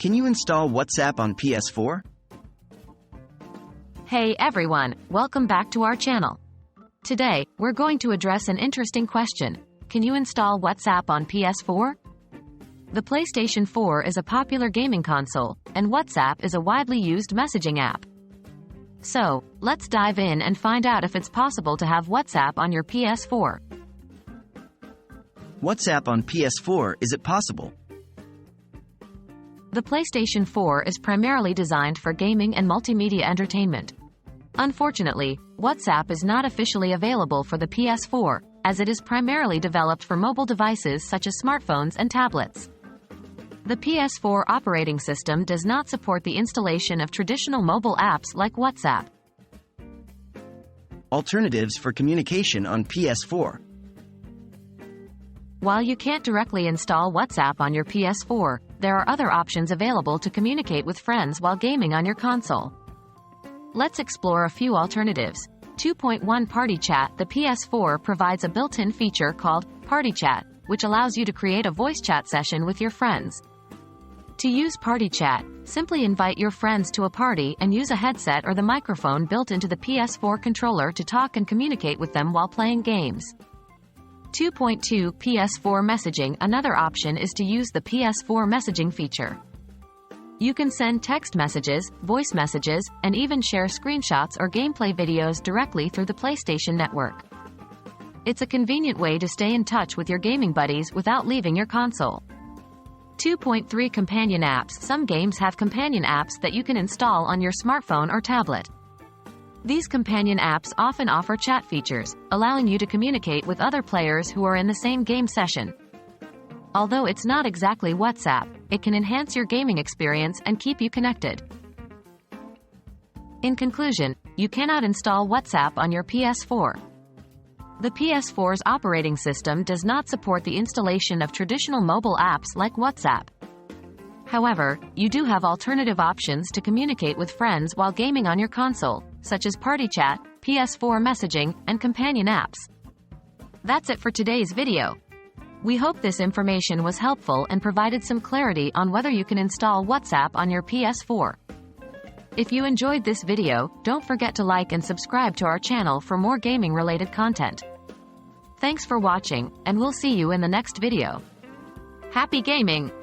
Can you install WhatsApp on PS4? Hey everyone, welcome back to our channel. Today, we're going to address an interesting question. Can you install WhatsApp on PS4? The PlayStation 4 is a popular gaming console, and WhatsApp is a widely used messaging app. So, let's dive in and find out if it's possible to have WhatsApp on your PS4. WhatsApp on PS4, is it possible? The PlayStation 4 is primarily designed for gaming and multimedia entertainment. Unfortunately, WhatsApp is not officially available for the PS4, as it is primarily developed for mobile devices such as smartphones and tablets. The PS4 operating system does not support the installation of traditional mobile apps like WhatsApp. Alternatives for communication on PS4. While you can't directly install WhatsApp on your PS4, there are other options available to communicate with friends while gaming on your console. Let's explore a few alternatives. 2.1 Party Chat. The PS4 provides a built-in feature called Party Chat, which allows you to create a voice chat session with your friends. To use Party Chat, simply invite your friends to a party and use a headset or the microphone built into the PS4 controller to talk and communicate with them while playing games. 2.2 PS4 Messaging. Another option is to use the PS4 messaging feature. You can send text messages, voice messages, and even share screenshots or gameplay videos directly through the PlayStation Network. It's a convenient way to stay in touch with your gaming buddies without leaving your console. 2.3 Companion Apps. Some games have companion apps that you can install on your smartphone or tablet. These companion apps often offer chat features, allowing you to communicate with other players who are in the same game session. Although it's not exactly WhatsApp, it can enhance your gaming experience and keep you connected. In conclusion, you cannot install WhatsApp on your PS4. The PS4's operating system does not support the installation of traditional mobile apps like WhatsApp. However, you do have alternative options to communicate with friends while gaming on your console, such as Party Chat, PS4 messaging, and companion apps. That's it for today's video. We hope this information was helpful and provided some clarity on whether you can install WhatsApp on your PS4. If you enjoyed this video, don't forget to like and subscribe to our channel for more gaming-related content. Thanks for watching, and we'll see you in the next video. Happy gaming!